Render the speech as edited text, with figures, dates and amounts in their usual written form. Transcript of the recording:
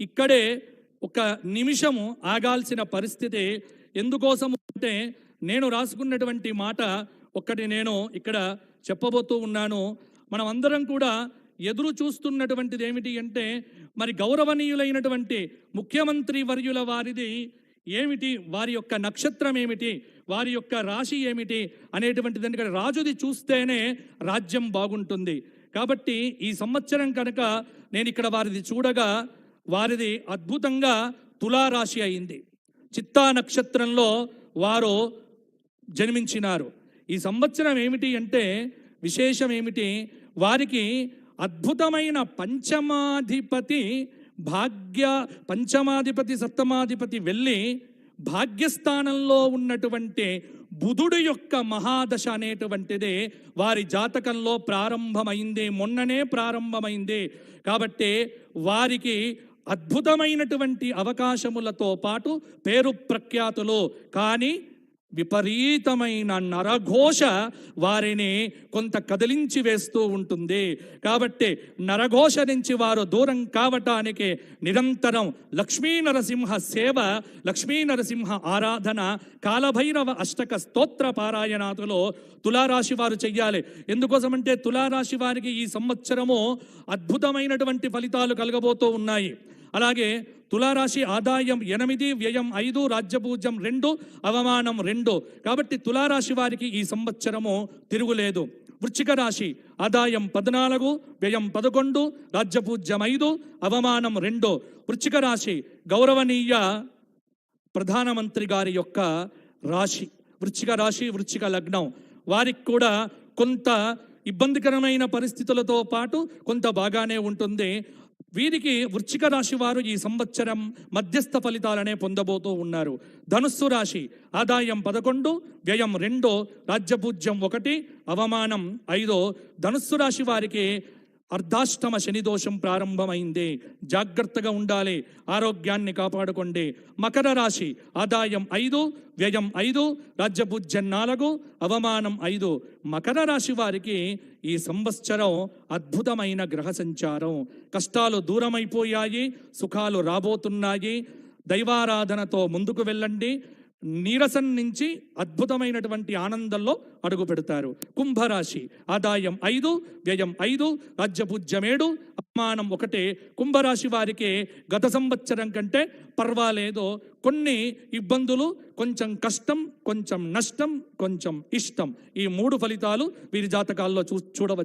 ఇక్కడే ఒక నిమిషము ఆగాల్సిన పరిస్థితి. ఎందుకోసము అంటే నేను రాసుకున్నటువంటి మాట ఒక్కటి నేను ఇక్కడ చెప్పబోతూ ఉన్నాను. మనం అందరం కూడా ఎదురు చూస్తున్నటువంటిది ఏమిటి అంటే మరి గౌరవనీయులైనటువంటి ముఖ్యమంత్రి వర్యుల వారిది ఏమిటి, వారి యొక్క నక్షత్రం ఏమిటి, వారి యొక్క రాశి ఏమిటి అనేటువంటిది. ఎందుకంటే రాజుది చూస్తేనే రాజ్యం బాగుంటుంది. కాబట్టి ఈ సంవత్సరం కనుక నేను ఇక్కడ వారిది చూడగా వారిది అద్భుతంగా తులారాశి అయింది. చిత్తా నక్షత్రంలో వారు జన్మించినారు. ఈ సంవత్సరం ఏమిటి అంటే విశేషం ఏమిటి, వారికి అద్భుతమైన పంచమాధిపతి సప్తమాధిపతి వెళ్ళి భాగ్యస్థానంలో ఉన్నటువంటి బుధుడు యొక్క మహాదశ అనేటువంటిది వారి జాతకంలో ప్రారంభమైంది, మొన్ననే ప్రారంభమైంది. కాబట్టి వారికి అద్భుతమైనటువంటి అవకాశములతో పాటు పేరు ప్రఖ్యాతులు, కానీ విపరీతమైన నరఘోష వారిని కొంత కదిలించి వేస్తూ ఉంటుంది. కాబట్టి నరఘోష నుంచి వారు దూరం కావటానికి నిరంతరం లక్ష్మీ నరసింహ సేవ, లక్ష్మీ నరసింహ ఆరాధన, కాలభైరవ అష్టక స్తోత్ర పారాయణాదులో తులారాశి వారు చెయ్యాలి. ఎందుకోసమంటే తులారాశి వారికి ఈ సంవత్సరము అద్భుతమైనటువంటి ఫలితాలు కలగబోతూ ఉన్నాయి. అలాగే తులారాశి ఆదాయం 8, వ్యయం 5, రాజ్యపూజ్యం 2, అవమానం 2. కాబట్టి తులారాశి వారికి ఈ సంవత్సరము తిరుగులేదు. వృశ్చిక రాశి ఆదాయం 14, వ్యయం 11, రాజ్యపూజ్యం 5, అవమానం 2. వృశ్చిక రాశి గౌరవనీయ ప్రధానమంత్రి గారి యొక్క రాశి. వృశ్చిక రాశి, వృశ్చిక లగ్నం వారికి కూడా కొంత ఇబ్బందికరమైన పరిస్థితులతో పాటు కొంత బాగానే ఉంటుంది. వీరికి వృశ్చిక రాశి వారు ఈ సంవత్సరం మధ్యస్థ ఫలితాలనే పొందబోతూ ఉన్నారు. ధనుస్సు రాశి ఆదాయం 11, వ్యయం 2, రాజ్యపూజ్యం 1, అవమానం 5. ధనుస్సు రాశి వారికి అర్ధాష్టమ శని దోషం ప్రారంభమైంది. జాగ్రత్తగా ఉండాలి, ఆరోగ్యాన్ని కాపాడుకోండి. మకర రాశి ఆదాయం 5, వ్యయం 5, రాజ్యపూజ్యం 4, అవమానం 5. మకర రాశి వారికి ఈ సంవత్సరం అద్భుతమైన గ్రహ సంచారం. కష్టాలు దూరమైపోయాయి, సుఖాలు రాబోతున్నాయి. దైవారాధనతో ముందుకు వెళ్ళండి. నీరసం నుంచి అద్భుతమైనటువంటి ఆనందంలో అడుగు పెడతారు. కుంభరాశి ఆదాయం 5, వ్యయం 5, రాజ్యపూజ్యం 7, అవమానం 1. కుంభరాశి వారికి గత సంవత్సరం కంటే పర్వాలేదు. కొన్ని ఇబ్బందులు, కొంచెం కష్టం, కొంచెం నష్టం, కొంచెం ఇష్టం, ఈ 3 ఫలితాలు వీరి జాతకాల్లో చూడవచ్చు.